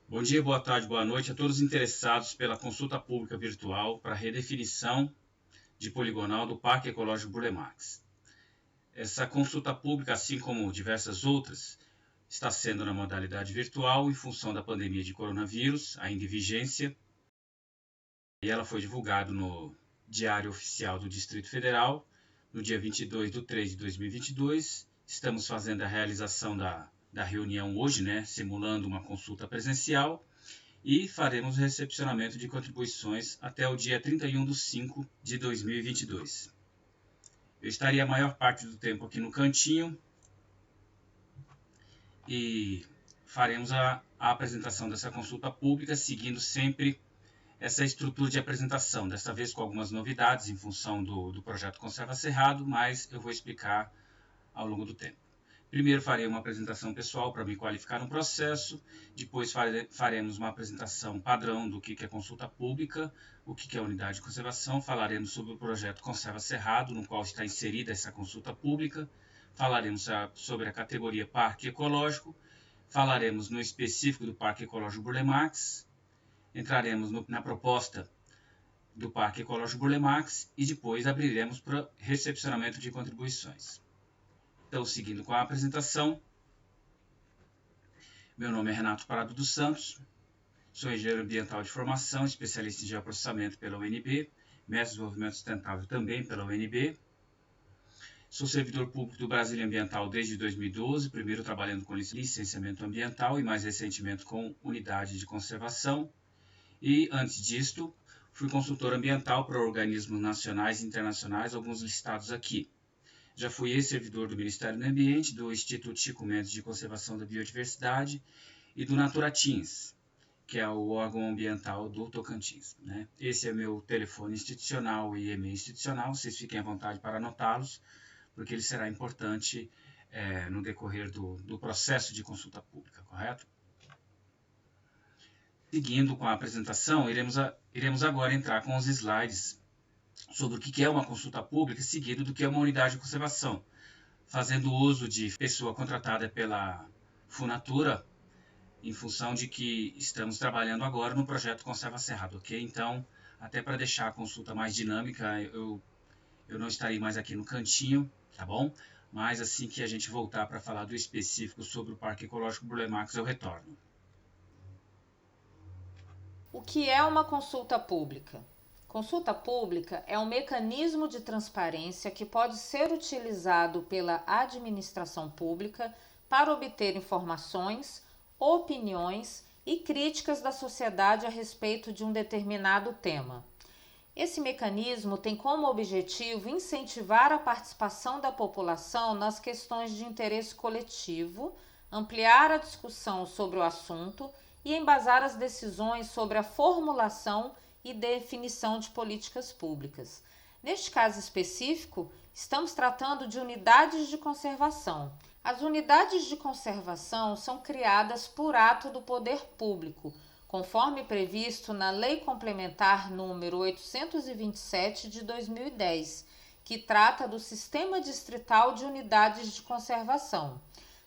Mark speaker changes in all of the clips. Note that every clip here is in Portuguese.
Speaker 1: Bom dia, boa tarde, boa noite a todos os interessados pela consulta pública virtual para a redefinição de poligonal do Parque Ecológico Burle Marx. Essa consulta pública, assim como diversas outras, está sendo na modalidade virtual em função da pandemia de coronavírus, ainda em vigência, e ela foi divulgada no Diário Oficial do Distrito Federal, no dia 22 de 3 de 2022. Estamos fazendo a realização da reunião hoje, simulando uma consulta presencial, e faremos o recepcionamento de contribuições até o dia 31 de 5 de 2022. Eu estaria a maior parte do tempo aqui no cantinho e faremos a apresentação dessa consulta pública, seguindo sempre essa estrutura de apresentação, desta vez com algumas novidades em função do projeto Conserva Cerrado, mas eu vou explicar ao longo do tempo. Primeiro farei uma apresentação pessoal para me qualificar no processo, depois faremos uma apresentação padrão do que é consulta pública, o que é unidade de conservação, falaremos sobre o projeto Conserva Cerrado, no qual está inserida essa consulta pública, falaremos sobre a categoria Parque Ecológico, falaremos no específico do Parque Ecológico Burle Marx, entraremos na proposta do Parque Ecológico Burle Marx e depois abriremos para recepcionamento de contribuições. Então, seguindo com a apresentação, meu nome é Renato Parado dos Santos, sou engenheiro ambiental de formação, especialista em geoprocessamento pela UNB, mestre em desenvolvimento sustentável também pela UNB. Sou servidor público do Brasília Ambiental desde 2012, primeiro trabalhando com licenciamento ambiental e mais recentemente com unidade de conservação. E antes disto, fui consultor ambiental para organismos nacionais e internacionais, alguns listados aqui. Já fui ex-servidor do Ministério do Ambiente, do Instituto Chico Mendes de Conservação da Biodiversidade e do Naturatins, que é o órgão ambiental do Tocantins. Esse é meu telefone institucional e e-mail institucional, vocês fiquem à vontade para anotá-los, porque ele será importante no decorrer do processo de consulta pública, correto? Seguindo com a apresentação, iremos agora entrar com os slides sobre o que é uma consulta pública, seguido do que é uma unidade de conservação, fazendo uso de pessoa contratada pela Funatura, em função de que estamos trabalhando agora no projeto Conserva Cerrado, ok? Então, até para deixar a consulta mais dinâmica, eu não estarei mais aqui no cantinho, tá bom? Mas assim que a gente voltar para falar do específico sobre o Parque Ecológico Burle Marx, eu retorno.
Speaker 2: O que é uma consulta pública? Consulta pública é um mecanismo de transparência que pode ser utilizado pela administração pública para obter informações, opiniões e críticas da sociedade a respeito de um determinado tema. Esse mecanismo tem como objetivo incentivar a participação da população nas questões de interesse coletivo, ampliar a discussão sobre o assunto e embasar as decisões sobre a formulação e definição de políticas públicas. Neste caso específico, estamos tratando de unidades de conservação. As unidades de conservação são criadas por ato do poder público, conforme previsto na Lei Complementar número 827 de 2010, que trata do Sistema Distrital de Unidades de Conservação.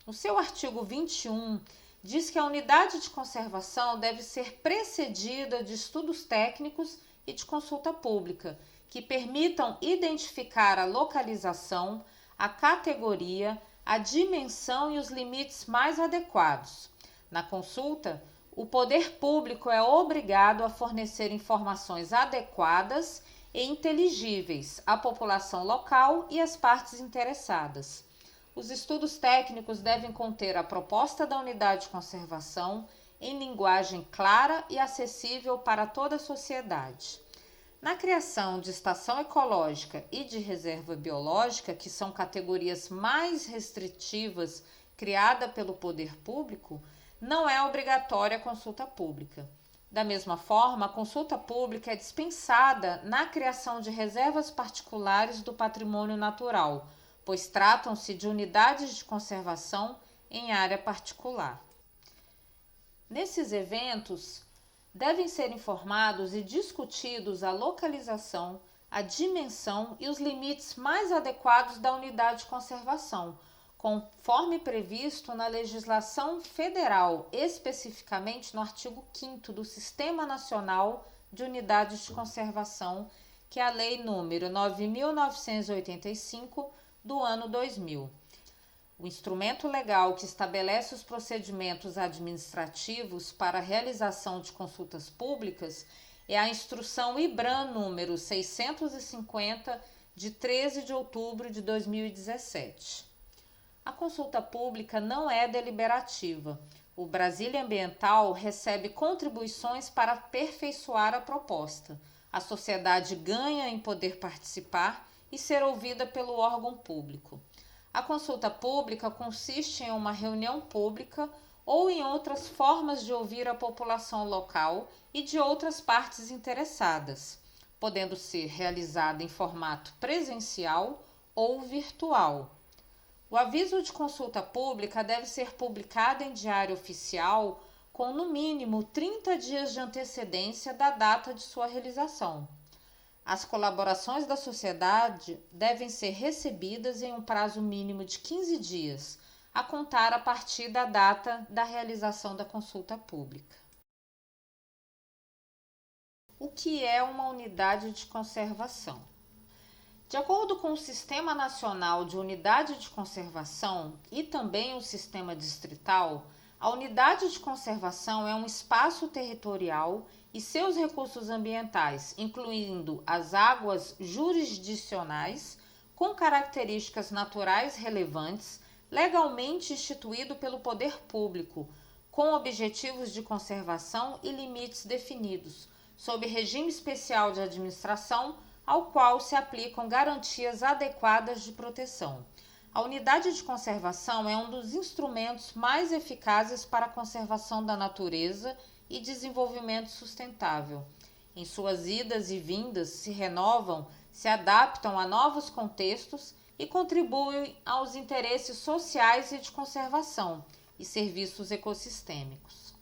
Speaker 2: No seu artigo 21, diz que a unidade de conservação deve ser precedida de estudos técnicos e de consulta pública, que permitam identificar a localização, a categoria, a dimensão e os limites mais adequados. Na consulta, o poder público é obrigado a fornecer informações adequadas e inteligíveis à população local e às partes interessadas. Os estudos técnicos devem conter a proposta da unidade de conservação em linguagem clara e acessível para toda a sociedade. Na criação de estação ecológica e de reserva biológica, que são categorias mais restritivas criadas pelo poder público, não é obrigatória a consulta pública. Da mesma forma, a consulta pública é dispensada na criação de reservas particulares do patrimônio natural, pois tratam-se de unidades de conservação em área particular. Nesses eventos, devem ser informados e discutidos a localização, a dimensão e os limites mais adequados da unidade de conservação, conforme previsto na legislação federal, especificamente no artigo 5º do Sistema Nacional de Unidades de Conservação, que é a Lei número 9.985 do ano 2000. O instrumento legal que estabelece os procedimentos administrativos para a realização de consultas públicas é a Instrução IBRAM número 650, de 13 de outubro de 2017. A consulta pública não é deliberativa. O Brasília Ambiental recebe contribuições para aperfeiçoar a proposta. A sociedade ganha em poder participar e ser ouvida pelo órgão público. A consulta pública consiste em uma reunião pública ou em outras formas de ouvir a população local e de outras partes interessadas, podendo ser realizada em formato presencial ou virtual. O aviso de consulta pública deve ser publicado em diário oficial com no mínimo 30 dias de antecedência da data de sua realização. As colaborações da sociedade devem ser recebidas em um prazo mínimo de 15 dias, a contar a partir da data da realização da consulta pública. O que é uma unidade de conservação? De acordo com o Sistema Nacional de Unidade de Conservação e também o Sistema Distrital, a unidade de conservação é um espaço territorial e seus recursos ambientais, incluindo as águas jurisdicionais, com características naturais relevantes, legalmente instituído pelo poder público, com objetivos de conservação e limites definidos, sob regime especial de administração, ao qual se aplicam garantias adequadas de proteção. A unidade de conservação é um dos instrumentos mais eficazes para a conservação da natureza e desenvolvimento sustentável. Em suas idas e vindas, se renovam, se adaptam a novos contextos e contribuem aos interesses sociais e de conservação e serviços ecossistêmicos.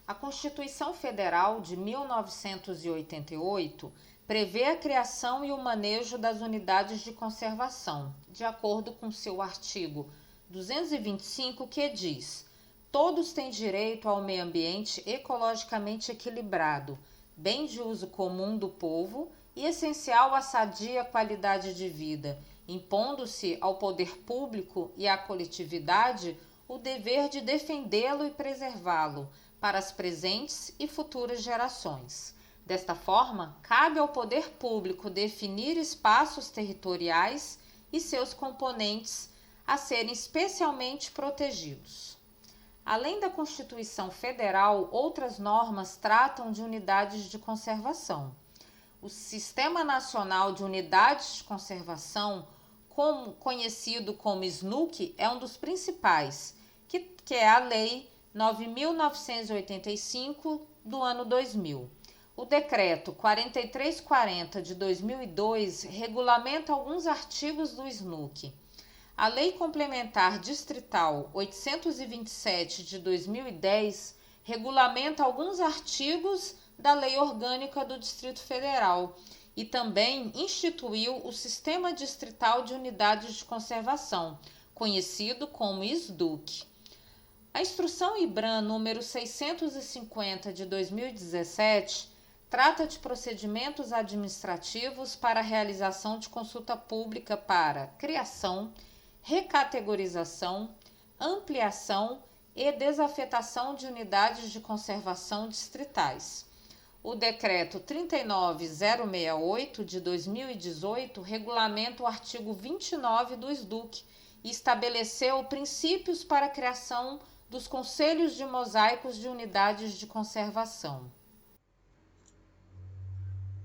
Speaker 2: A Constituição Federal de 1988 prevê a criação e o manejo das unidades de conservação, de acordo com seu artigo 225, que diz: todos têm direito ao meio ambiente ecologicamente equilibrado, bem de uso comum do povo e essencial à sadia qualidade de vida, impondo-se ao poder público e à coletividade o dever de defendê-lo e preservá-lo para as presentes e futuras gerações. Desta forma, cabe ao poder público definir espaços territoriais e seus componentes a serem especialmente protegidos. Além da Constituição Federal, outras normas tratam de unidades de conservação. O Sistema Nacional de Unidades de Conservação, conhecido como SNUC, é um dos principais, que é a Lei 9.985 do ano 2000. O Decreto 4340 de 2002 regulamenta alguns artigos do SNUC. A Lei Complementar Distrital 827 de 2010 regulamenta alguns artigos da Lei Orgânica do Distrito Federal e também instituiu o Sistema Distrital de Unidades de Conservação, conhecido como SDUC. A Instrução IBRAM número 650 de 2017 trata de procedimentos administrativos para a realização de consulta pública para criação, recategorização, ampliação e desafetação de unidades de conservação distritais. O Decreto 39068 de 2018 regulamenta o artigo 29 do SDUC e estabeleceu princípios para a criação dos conselhos de mosaicos de unidades de conservação.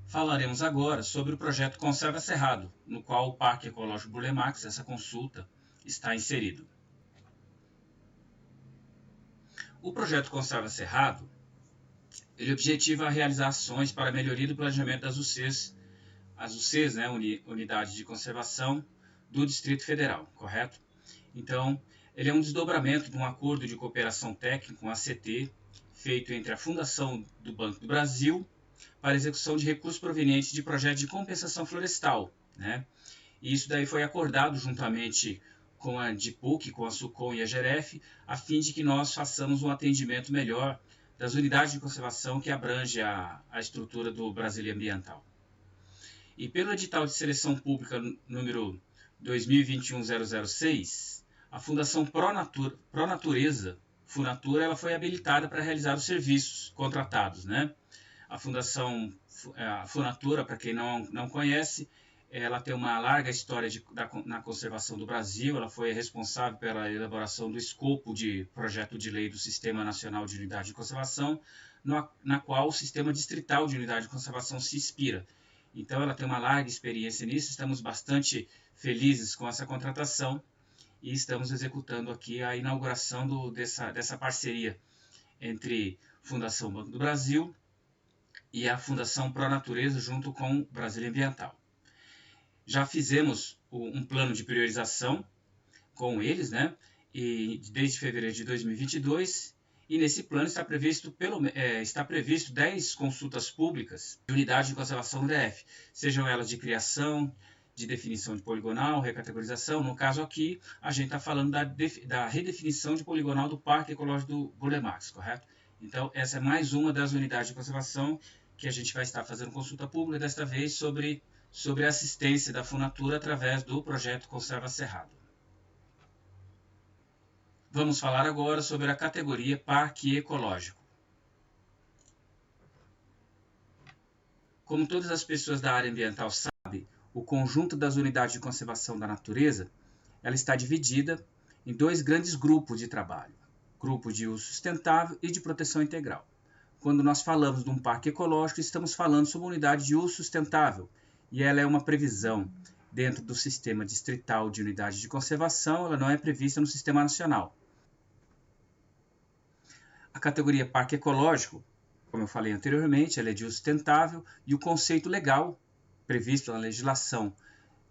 Speaker 1: Falaremos agora sobre o projeto Conserva Cerrado, no qual o Parque Ecológico Burle Marx, essa consulta, está inserido. O projeto Conserva Cerrado, ele objetiva realizar ações para a melhoria do planejamento das UCs, Unidades de Conservação do Distrito Federal, correto? Então, ele é um desdobramento de um acordo de cooperação técnica com a ACT, feito entre a Fundação do Banco do Brasil para execução de recursos provenientes de projetos de compensação florestal, né? E isso daí foi acordado juntamente com a DIPUC, com a SUCOM e a GEREF, a fim de que nós façamos um atendimento melhor das unidades de conservação que abrange a estrutura do Brasília Ambiental. E pelo edital de seleção pública número 2021-006, a Fundação Pronatureza, Funatura, ela foi habilitada para realizar os serviços contratados, né? A Fundação Funatura, para quem não conhece, ela tem uma larga história na conservação do Brasil. Ela foi responsável pela elaboração do escopo de projeto de lei do Sistema Nacional de Unidade de Conservação, na qual o Sistema Distrital de Unidade de Conservação se inspira. Então, ela tem uma larga experiência nisso. Estamos bastante felizes com essa contratação e estamos executando aqui a inauguração dessa parceria entre Fundação Banco do Brasil e a Fundação Pronatureza, junto com o Brasília Ambiental. Já fizemos um plano de priorização com eles, né? E desde fevereiro de 2022, e nesse plano está previsto 10 consultas públicas de unidade de conservação do DF, sejam elas de criação, de definição de poligonal, recategorização. No caso aqui, a gente está falando da redefinição de poligonal do Parque Ecológico do Burle Marx, correto? Então, essa é mais uma das unidades de conservação que a gente vai estar fazendo consulta pública, desta vez sobre a assistência da Funatura através do projeto Conserva Cerrado. Vamos falar agora sobre a categoria Parque Ecológico. Como todas as pessoas da área ambiental sabem, o conjunto das unidades de conservação da natureza, ela está dividida em 2 grandes grupos de trabalho, grupo de uso sustentável e de proteção integral. Quando nós falamos de um parque ecológico, estamos falando sobre uma unidade de uso sustentável, e ela é uma previsão dentro do sistema distrital de unidade de conservação, ela não é prevista no sistema nacional. A categoria parque ecológico, como eu falei anteriormente, ela é de uso sustentável, e o conceito legal previsto na legislação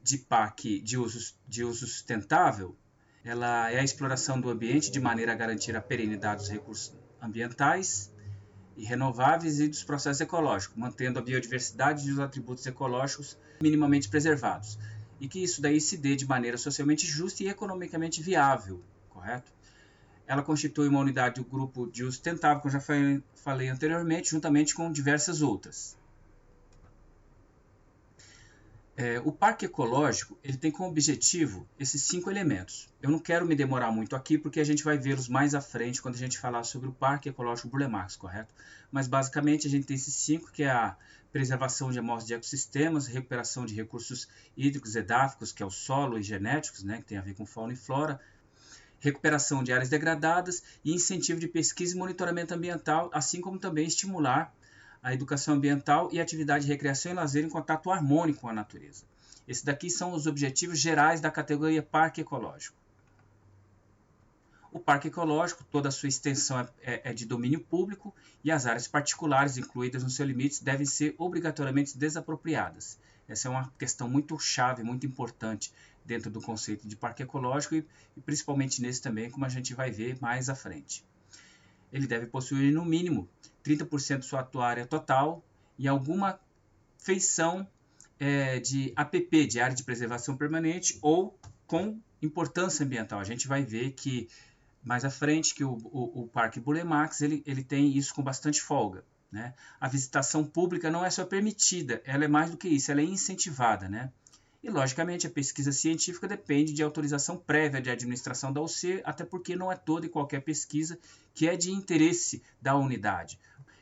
Speaker 1: de parque de uso sustentável, ela é a exploração do ambiente de maneira a garantir a perenidade dos recursos ambientais e renováveis e dos processos ecológicos, mantendo a biodiversidade e os atributos ecológicos minimamente preservados. E que isso daí se dê de maneira socialmente justa e economicamente viável, correto? Ela constitui uma unidade do grupo de uso sustentável, como eu já falei anteriormente, juntamente com diversas outras. O parque ecológico ele tem como objetivo esses 5 elementos. Eu não quero me demorar muito aqui, porque a gente vai vê-los mais à frente quando a gente falar sobre o Parque Ecológico Burle Marx, correto? Mas basicamente a gente tem esses 5, que é a preservação de amostras de ecossistemas, recuperação de recursos hídricos edáficos, que é o solo, e genéticos, né, que tem a ver com fauna e flora, recuperação de áreas degradadas e incentivo de pesquisa e monitoramento ambiental, assim como também estimular a educação ambiental e a atividade de recreação e lazer em contato harmônico com a natureza. Esses daqui são os objetivos gerais da categoria Parque Ecológico. O Parque Ecológico, toda a sua extensão é de domínio público e as áreas particulares incluídas nos seus limites devem ser obrigatoriamente desapropriadas. Essa é uma questão muito chave, muito importante dentro do conceito de Parque Ecológico e principalmente nesse também, como a gente vai ver mais à frente. Ele deve possuir, no mínimo, 30% de sua área total e alguma feição de APP, de área de preservação permanente, ou com importância ambiental. A gente vai ver que mais à frente que o Parque Burle Marx ele tem isso com bastante folga, né? A visitação pública não é só permitida, ela é mais do que isso, ela é incentivada, né? E, logicamente, a pesquisa científica depende de autorização prévia de administração da UC, até porque não é toda e qualquer pesquisa que é de interesse da unidade.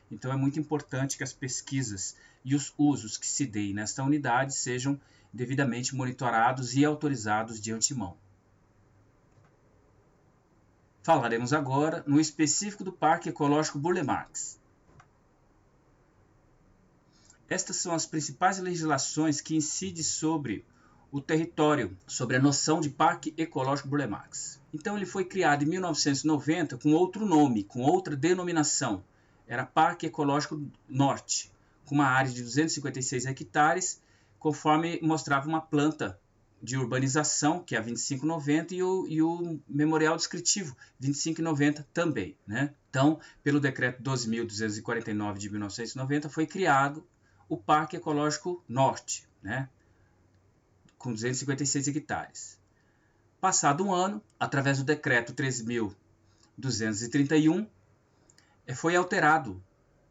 Speaker 1: Então, é muito importante que as pesquisas e os usos que se deem nesta unidade sejam devidamente monitorados e autorizados de antemão. Falaremos agora no específico do Parque Ecológico Burle Marx. Estas são as principais legislações que incidem sobre o território, sobre a noção de Parque Ecológico Burle Marx. Então ele foi criado em 1990 com outro nome, com outra denominação. Era Parque Ecológico Norte, com uma área de 256 hectares, conforme mostrava uma planta de urbanização, que é a 2590, e o memorial descritivo, 2590 também, né? Então, pelo decreto 12.249 de 1990, foi criado o Parque Ecológico Norte, né? Com 256 hectares. Passado um ano, através do decreto 13.231, foi alterado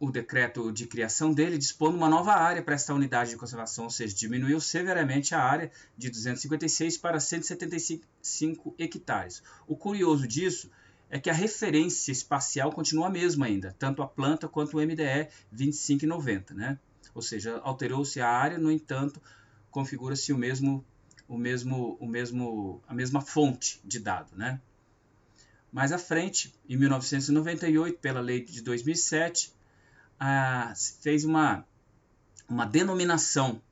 Speaker 1: o decreto de criação dele, dispondo uma nova área para esta unidade de conservação, ou seja, diminuiu severamente a área de 256 para 175 hectares. O curioso disso é que a referência espacial continua a mesma ainda, tanto a planta quanto o MDE 2590, né? Ou seja, alterou-se a área, no entanto, configura-se a mesma fonte de dado, né? Mais à frente, em 1998, pela lei de 2007, fez uma denominação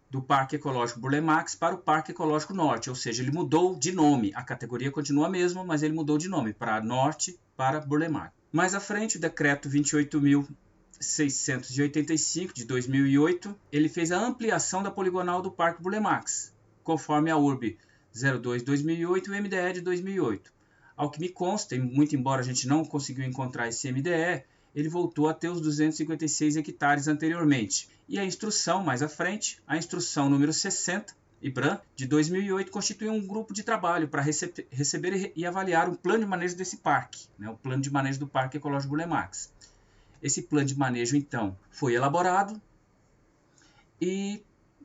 Speaker 1: do Parque Ecológico Burle Marx para o Parque Ecológico Norte, ou seja, ele mudou de nome. A categoria continua a mesma, mas ele mudou de nome para Norte, para Burle Marx. Mais à frente, o decreto 28.685 de 2008, ele fez a ampliação da poligonal do Parque Burle Marx, conforme a URB 02/2008 e o MDE de 2008. Ao que me consta, e muito embora a gente não conseguiu encontrar esse MDE, ele voltou a ter os 256 hectares anteriormente. E a instrução, mais à frente, a instrução número 60, IBRAM, de 2008, constituiu um grupo de trabalho para receber e avaliar o plano de manejo desse parque, né, o plano de manejo do Parque Ecológico Burle Marx. Esse plano de manejo, então, foi elaborado e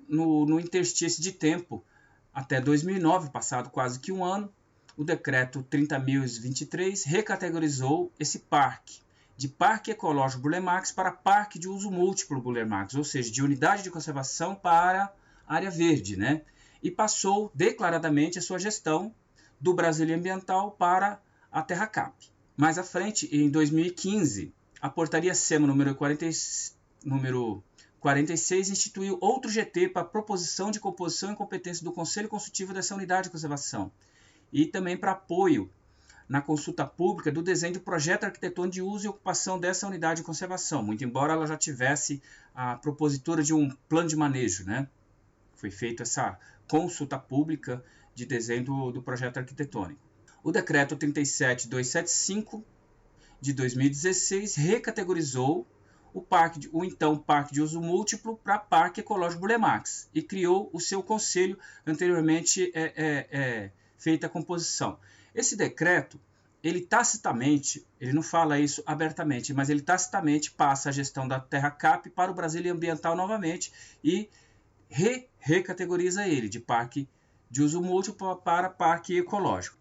Speaker 1: no interstício de tempo, até 2009, passado quase que um ano, o decreto 30.023 recategorizou esse parque de Parque Ecológico Burle Marx para Parque de Uso Múltiplo Burle Marx, ou seja, de unidade de conservação para área verde, né? E passou declaradamente a sua gestão do Brasília Ambiental para a Terracap. Mais à frente, em 2015, a Portaria SEMA número 46 instituiu outro GT para proposição de composição e competência do Conselho Consultivo dessa unidade de conservação e também para apoio na consulta pública do desenho do projeto arquitetônico de uso e ocupação dessa unidade de conservação, muito embora ela já tivesse a propositura de um plano de manejo, né? Foi feita essa consulta pública de desenho do projeto arquitetônico. O decreto 37.275 de 2016 recategorizou o então Parque de Uso Múltiplo para Parque Ecológico Burle Marx e criou o seu conselho anteriormente feita a composição. Esse decreto, ele tacitamente, ele não fala isso abertamente, mas ele tacitamente passa a gestão da Terracap para o Brasília Ambiental novamente e recategoriza ele de Parque de Uso Múltiplo para Parque Ecológico.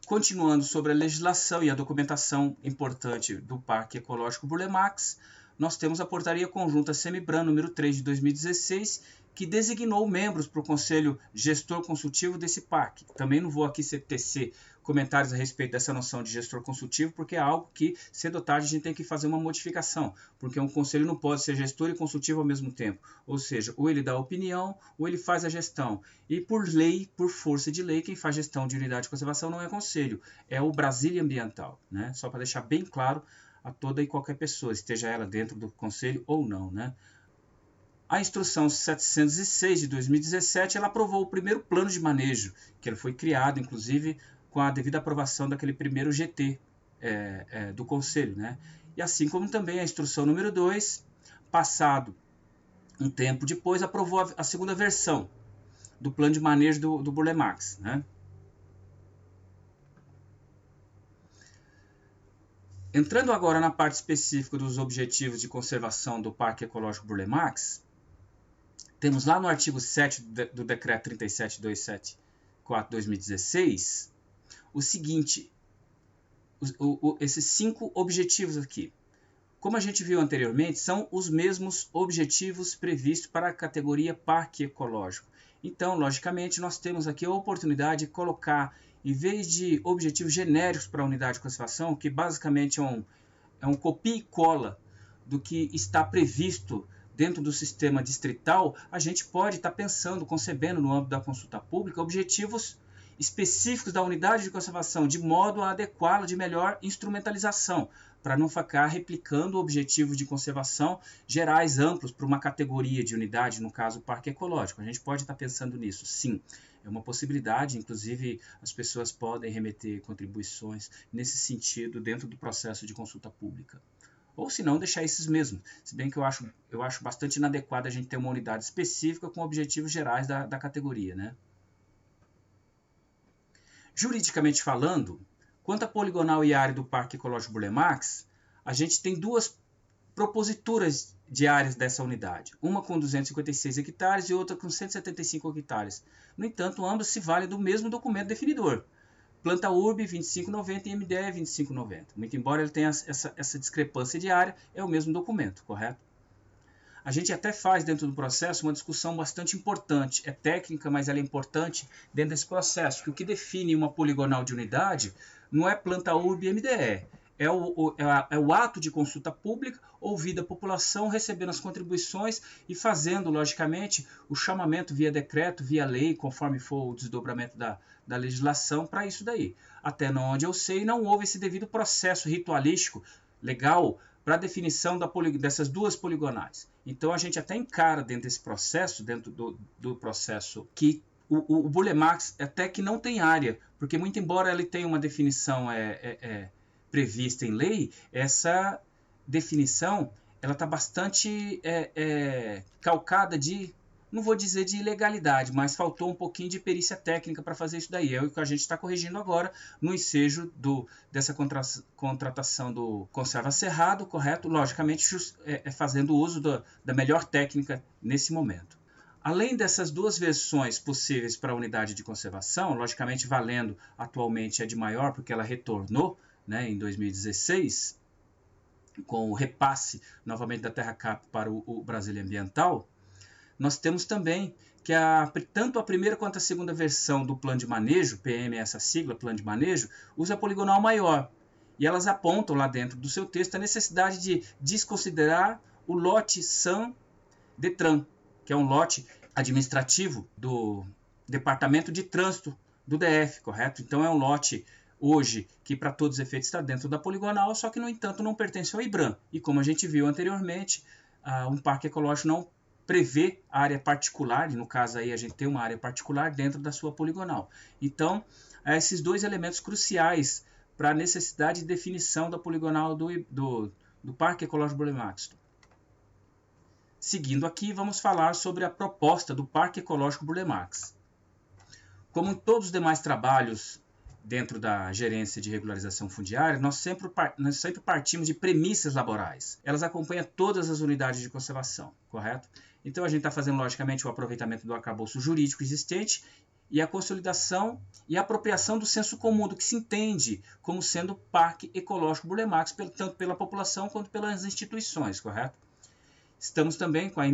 Speaker 1: Continuando sobre a legislação e a documentação importante do Parque Ecológico Burle Marx, nós temos a Portaria Conjunta SEMIBRAM número 3 de 2016, que designou membros para o Conselho Gestor Consultivo desse parque. Também não vou aqui tecer comentários a respeito dessa noção de gestor consultivo, porque é algo que, cedo ou tarde, a gente tem que fazer uma modificação, porque um conselho não pode ser gestor e consultivo ao mesmo tempo. Ou seja, ou ele dá opinião, ou ele faz a gestão. E por lei, por força de lei, quem faz gestão de unidade de conservação não é conselho, é o Brasília Ambiental, né? Só para deixar bem claro a toda e qualquer pessoa, esteja ela dentro do conselho ou não, né? A instrução 706 de 2017, ela aprovou o primeiro plano de manejo, que ele foi criado, inclusive, com a devida aprovação daquele primeiro GT do Conselho, né? E assim como também a instrução número 2, passado um tempo depois, aprovou a segunda versão do plano de manejo do Burle Marx, né? Entrando agora na parte específica dos objetivos de conservação do Parque Ecológico Burle Marx, temos lá no artigo 7 do decreto 37.274/2016 o seguinte, esses 5 objetivos aqui. Como a gente viu anteriormente, são os mesmos objetivos previstos para a categoria Parque Ecológico. Então, logicamente, nós temos aqui a oportunidade de colocar, em vez de objetivos genéricos para a unidade de conservação, que basicamente é um copia e cola do que está previsto dentro do sistema distrital, a gente pode estar pensando, concebendo no âmbito da consulta pública, objetivos específicos da unidade de conservação, de modo a adequá-la de melhor instrumentalização, para não ficar replicando objetivos de conservação gerais, amplos, para uma categoria de unidade, no caso o Parque Ecológico. A gente pode estar pensando nisso, sim. É uma possibilidade, inclusive as pessoas podem remeter contribuições nesse sentido dentro do processo de consulta pública. Ou se não, deixar esses mesmos. Se bem que eu acho bastante inadequado a gente ter uma unidade específica com objetivos gerais da categoria, né? Juridicamente falando, quanto à poligonal e área do Parque Ecológico Burle Marx, a gente tem duas proposituras de áreas dessa unidade, uma com 256 hectares e outra com 175 hectares. No entanto, ambas se valem do mesmo documento definidor, Planta Urb 2590 e MDE 2590. Muito embora ele tenha essa discrepância de área, é o mesmo documento, correto? A gente até faz dentro do processo uma discussão bastante importante, é técnica, mas ela é importante dentro desse processo, porque o que define uma poligonal de unidade não é Planta Urb e MDE, é o ato de consulta pública, ouvir a população, recebendo as contribuições e fazendo, logicamente, o chamamento via decreto, via lei, conforme for o desdobramento da legislação para isso daí. Até onde eu sei, não houve esse devido processo ritualístico legal para a definição dessas duas poligonais. Então, a gente até encara dentro desse processo, dentro do processo, que o Burle Marx até que não tem área, porque muito embora ele tenha uma definição prevista em lei, essa definição ela está bastante calcada de, não vou dizer de ilegalidade, mas faltou um pouquinho de perícia técnica para fazer isso daí. É o que a gente está corrigindo agora no ensejo dessa contratação do Conserva Cerrado, correto? Logicamente, fazendo uso da melhor técnica nesse momento. Além dessas duas versões possíveis para a unidade de conservação, logicamente valendo atualmente a de maior, porque ela retornou, né, em 2016, com o repasse novamente da Terra Cap para o Brasília Ambiental, nós temos também que tanto a primeira quanto a segunda versão do plano de manejo, PM é essa sigla, plano de manejo, usa a poligonal maior. E elas apontam lá dentro do seu texto a necessidade de desconsiderar o lote San Detran, que é um lote administrativo do Departamento de Trânsito do DF, correto? Então é um lote hoje que para todos os efeitos está dentro da poligonal, só que no entanto não pertence ao IBRAM. E como a gente viu anteriormente, um parque ecológico não prevê área particular, e no caso aí a gente tem uma área particular dentro da sua poligonal. Então, esses dois elementos cruciais para a necessidade de definição da poligonal do Parque Ecológico Burle Marx. Seguindo aqui, vamos falar sobre a proposta do Parque Ecológico Burle Marx. Como em todos os demais trabalhos dentro da gerência de regularização fundiária, nós sempre partimos de premissas laborais. Elas acompanham todas as unidades de conservação, correto? Então, a gente está fazendo, logicamente, o aproveitamento do arcabouço jurídico existente e a consolidação e a apropriação do senso comum, do que se entende como sendo Parque Ecológico Burle Marx, tanto pela população quanto pelas instituições, correto? Estamos também com a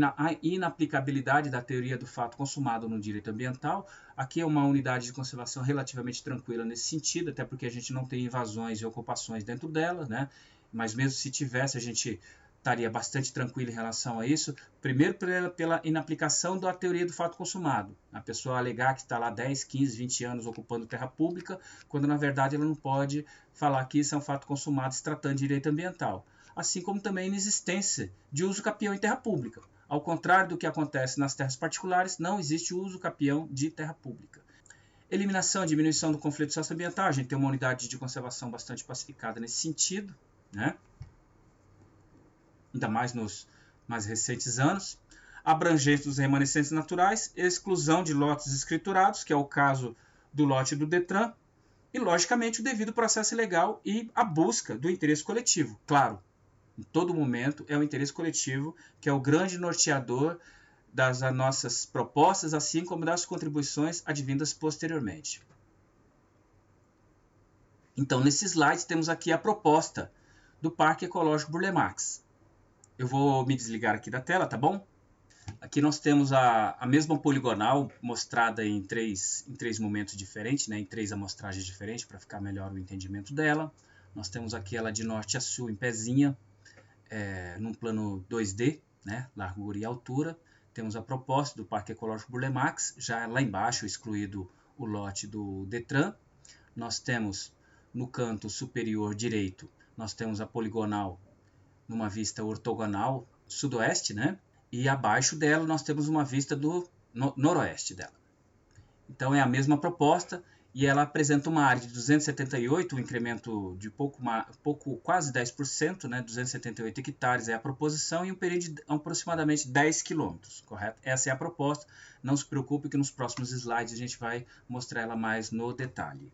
Speaker 1: inaplicabilidade da teoria do fato consumado no direito ambiental. Aqui é uma unidade de conservação relativamente tranquila nesse sentido, até porque a gente não tem invasões e ocupações dentro dela, né? Mas mesmo se tivesse, a gente estaria bastante tranquilo em relação a isso. Primeiro, pela inaplicação da teoria do fato consumado. A pessoa alegar que está lá 10, 15, 20 anos ocupando terra pública, quando na verdade ela não pode falar que isso é um fato consumado se tratando de direito ambiental. Assim como também a inexistência de uso capião em terra pública. Ao contrário do que acontece nas terras particulares, não existe uso capião de terra pública. Eliminação e diminuição do conflito socioambiental. A gente tem uma unidade de conservação bastante pacificada nesse sentido, né? Ainda mais nos mais recentes anos. Abrangência dos remanescentes naturais, exclusão de lotes escriturados, que é o caso do lote do Detran, e, logicamente, o devido processo legal e a busca do interesse coletivo, claro. Em todo momento, é o interesse coletivo que é o grande norteador das nossas propostas, assim como das contribuições advindas posteriormente. Então, nesse slide, temos aqui a proposta do Parque Ecológico Burle Marx. Eu vou me desligar aqui da tela, tá bom? Aqui nós temos a mesma poligonal mostrada em três momentos diferentes, né, em 3 amostragens diferentes, para ficar melhor o entendimento dela. Nós temos aqui ela de norte a sul em pezinha, num plano 2D, né, largura e altura. Temos a proposta do Parque Ecológico Burle Marx, já lá embaixo excluído o lote do Detran. Nós temos no canto superior direito, nós temos a poligonal numa vista ortogonal sudoeste, né? E abaixo dela nós temos uma vista do noroeste dela. Então é a mesma proposta e ela apresenta uma área de 278, um incremento de quase 10%, né? 278 hectares é a proposição e um período de aproximadamente 10 quilômetros, correto? Essa é a proposta, não se preocupe que nos próximos slides a gente vai mostrar ela mais no detalhe.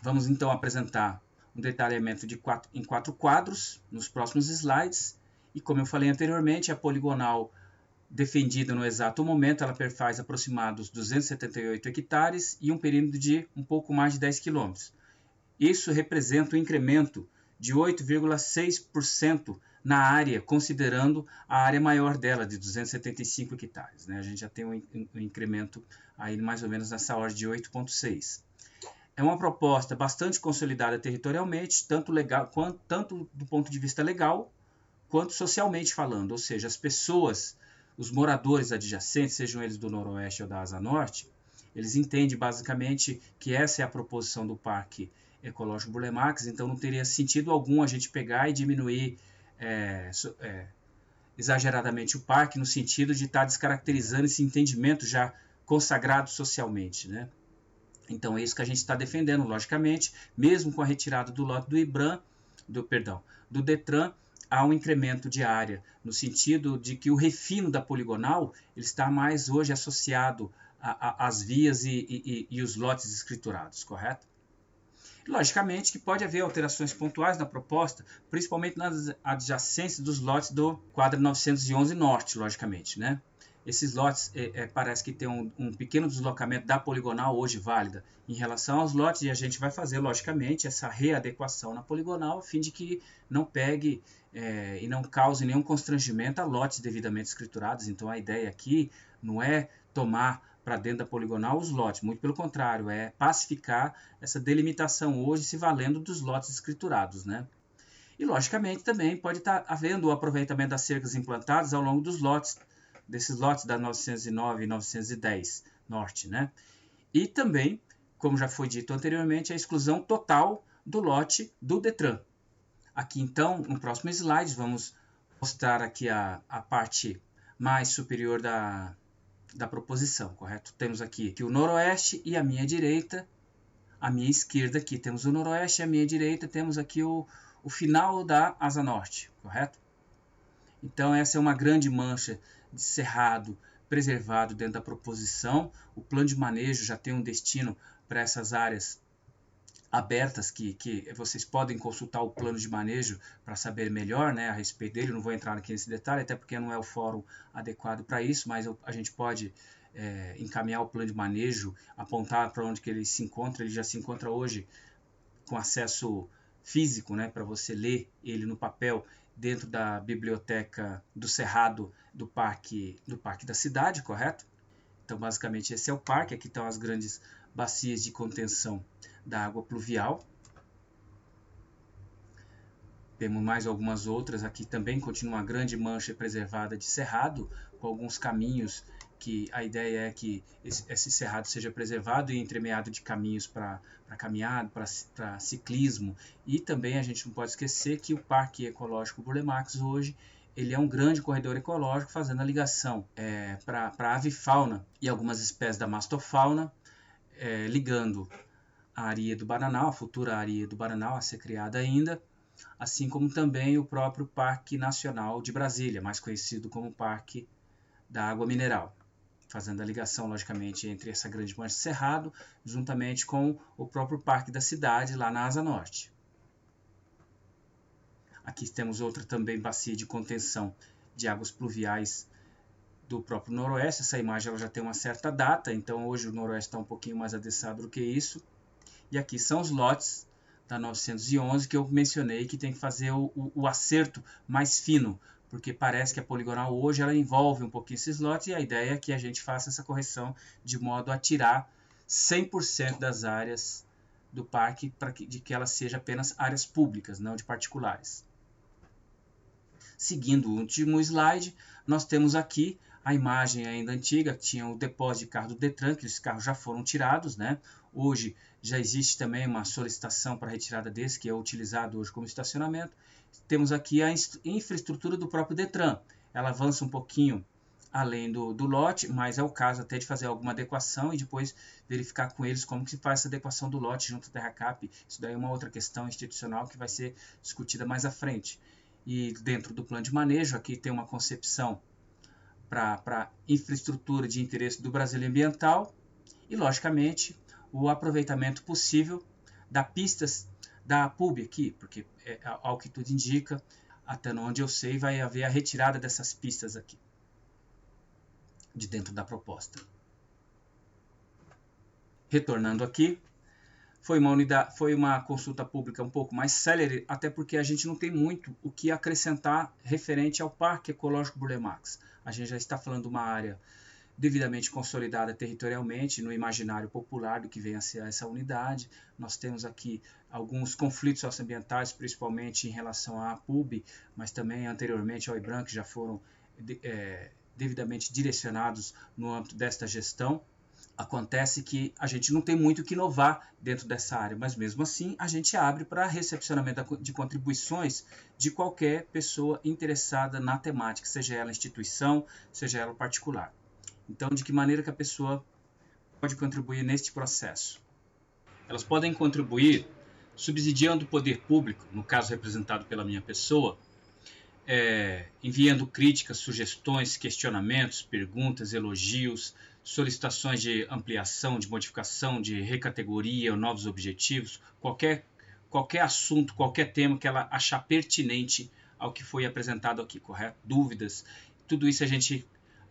Speaker 1: Vamos então apresentar um detalhamento em 4 quadros nos próximos slides. E como eu falei anteriormente, a poligonal defendida no exato momento, ela perfaz aproximados 278 hectares e um perímetro de um pouco mais de 10 km. Isso representa um incremento de 8,6% na área, considerando a área maior dela, de 275 hectares. Né? A gente já tem um incremento aí mais ou menos nessa ordem de 8,6%. É uma proposta bastante consolidada territorialmente, tanto do ponto de vista legal, quanto socialmente falando. Ou seja, as pessoas, os moradores adjacentes, sejam eles do Noroeste ou da Asa Norte, eles entendem basicamente que essa é a proposição do Parque Ecológico Burle Marx, então não teria sentido algum a gente pegar e diminuir exageradamente o parque, no sentido de estar descaracterizando esse entendimento já consagrado socialmente, né? Então é isso que a gente está defendendo, logicamente, mesmo com a retirada do lote do Detran, há um incremento de área, no sentido de que o refino da poligonal ele está mais hoje associado às vias e os lotes escriturados, correto? Logicamente que pode haver alterações pontuais na proposta, principalmente nas adjacências dos lotes do quadro 911 Norte, logicamente, né? Esses lotes parece que tem um pequeno deslocamento da poligonal hoje válida em relação aos lotes, e a gente vai fazer, logicamente, essa readequação na poligonal, a fim de que não pegue e não cause nenhum constrangimento a lotes devidamente escriturados. Então a ideia aqui não é tomar para dentro da poligonal os lotes, muito pelo contrário, é pacificar essa delimitação hoje se valendo dos lotes escriturados, né? E logicamente também pode estar havendo o aproveitamento das cercas implantadas ao longo desses lotes da 909 e 910 Norte, né? E também, como já foi dito anteriormente, a exclusão total do lote do Detran. Aqui então, no próximo slide, vamos mostrar aqui a parte mais superior da proposição, correto? Temos aqui o noroeste e a minha direita, a minha esquerda aqui. Temos o noroeste e a minha direita, temos aqui o final da asa norte, correto? Então essa é uma grande mancha de cerrado preservado dentro da proposição. O plano de manejo já tem um destino para essas áreas abertas que vocês podem consultar o plano de manejo para saber melhor, né, a respeito dele. Não vou entrar aqui nesse detalhe, até porque não é o fórum adequado para isso, mas a gente pode encaminhar o plano de manejo, apontar para onde que ele se encontra. Ele já se encontra hoje com acesso físico, né, para você ler ele no papel dentro da biblioteca do Cerrado do Parque da Cidade, correto? Então, basicamente, esse é o parque. Aqui estão as grandes bacias de contenção da água pluvial. Temos mais algumas outras. Aqui também continua uma grande mancha preservada de cerrado, com alguns caminhos que a ideia é que esse cerrado seja preservado e entremeado de caminhos para caminhada, para ciclismo. E também a gente não pode esquecer que o Parque Ecológico Burle Marx hoje ele é um grande corredor ecológico, fazendo a ligação para a avifauna e algumas espécies da mastofauna, ligando a Areia do Bananal, a futura Areia do Bananal a ser criada ainda, assim como também o próprio Parque Nacional de Brasília, mais conhecido como Parque da Água Mineral, fazendo a ligação, logicamente, entre essa grande mancha de cerrado, juntamente com o próprio Parque da Cidade, lá na Asa Norte. Aqui temos outra também bacia de contenção de águas pluviais do próprio Noroeste. Essa imagem ela já tem uma certa data, então hoje o Noroeste está um pouquinho mais adensado do que isso. E aqui são os lotes da 911 que eu mencionei, que tem que fazer o acerto mais fino, porque parece que a poligonal hoje ela envolve um pouquinho esses lotes, e a ideia é que a gente faça essa correção de modo a tirar 100% das áreas do parque de que elas sejam apenas áreas públicas, não de particulares. Seguindo o último slide, nós temos aqui a imagem ainda antiga, que tinha o depósito de carro do Detran, que esses carros já foram tirados, né? Hoje já existe também uma solicitação para retirada desse, que é utilizado hoje como estacionamento. Temos aqui a infraestrutura do próprio Detran. Ela avança um pouquinho além do lote, mas é o caso até de fazer alguma adequação e depois verificar com eles como que se faz essa adequação do lote junto à TerraCap. Isso daí é uma outra questão institucional que vai ser discutida mais à frente. E dentro do plano de manejo, aqui tem uma concepção para infraestrutura de interesse do Brasília Ambiental e, logicamente, o aproveitamento possível dar pistas da PUB aqui, porque ao que tudo indica, até onde eu sei, vai haver a retirada dessas pistas aqui, de dentro da proposta. Retornando aqui, foi uma consulta pública um pouco mais célere, até porque a gente não tem muito o que acrescentar referente ao Parque Ecológico Burle Marx. A gente já está falando de uma área devidamente consolidada territorialmente no imaginário popular do que vem a ser essa unidade. Nós temos aqui alguns conflitos socioambientais, principalmente em relação à PUB, mas também anteriormente ao IBRAM, que já foram devidamente direcionados no âmbito desta gestão. Acontece que a gente não tem muito o que inovar dentro dessa área, mas mesmo assim a gente abre para recepcionamento de contribuições de qualquer pessoa interessada na temática, seja ela instituição, seja ela particular. Então, de que maneira que a pessoa pode contribuir neste processo? Elas podem contribuir subsidiando o poder público, no caso representado pela minha pessoa, enviando críticas, sugestões, questionamentos, perguntas, elogios, solicitações de ampliação, de modificação, de recategoria, novos objetivos, qualquer assunto, qualquer tema que ela achar pertinente ao que foi apresentado aqui, correto? Dúvidas, tudo isso a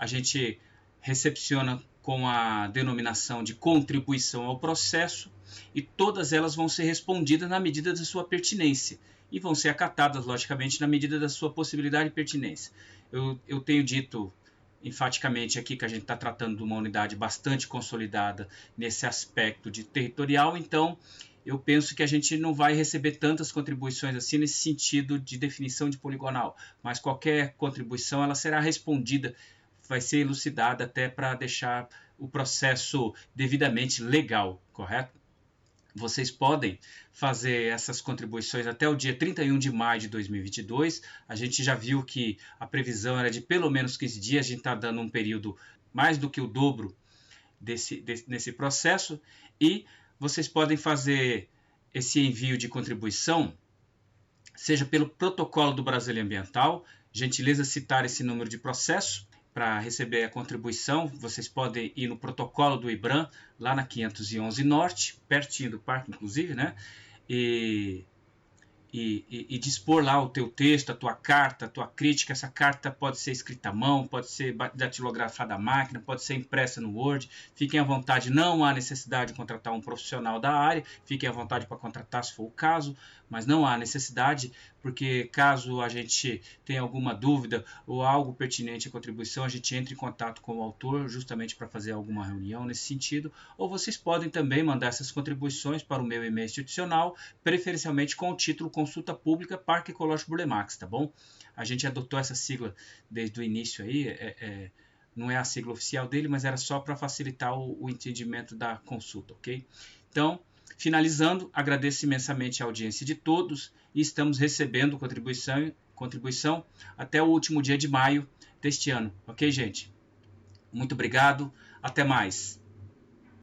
Speaker 1: gente recepciona com a denominação de contribuição ao processo e todas elas vão ser respondidas na medida da sua pertinência e vão ser acatadas, logicamente, na medida da sua possibilidade e pertinência. Eu tenho dito enfaticamente aqui que a gente está tratando de uma unidade bastante consolidada nesse aspecto de territorial, então eu penso que a gente não vai receber tantas contribuições assim nesse sentido de definição de poligonal, mas qualquer contribuição ela será respondida, vai ser elucidada até para deixar o processo devidamente legal, correto? Vocês podem fazer essas contribuições até o dia 31 de maio de 2022. A gente já viu que a previsão era de pelo menos 15 dias. A gente está dando um período mais do que o dobro nesse processo. E vocês podem fazer esse envio de contribuição, seja pelo protocolo do Brasília Ambiental, gentileza citar esse número de processo, para receber a contribuição, vocês podem ir no protocolo do IBRAM, lá na 511 Norte, pertinho do parque, inclusive, né? E dispor lá o teu texto, a tua carta, a tua crítica. Essa carta pode ser escrita à mão, pode ser datilografada à máquina, pode ser impressa no Word. Fiquem à vontade, não há necessidade de contratar um profissional da área, fiquem à vontade para contratar se for o caso, mas não há necessidade, porque caso a gente tenha alguma dúvida ou algo pertinente à contribuição, a gente entra em contato com o autor justamente para fazer alguma reunião nesse sentido, ou vocês podem também mandar essas contribuições para o meu e-mail institucional, preferencialmente com o título Consulta Pública Parque Ecológico Burle Marx, tá bom? A gente adotou essa sigla desde o início aí, não é a sigla oficial dele, mas era só para facilitar o entendimento da consulta, ok? Então, finalizando, agradeço imensamente a audiência de todos e estamos recebendo contribuição até o último dia de maio deste ano, ok, gente? Muito obrigado, até mais.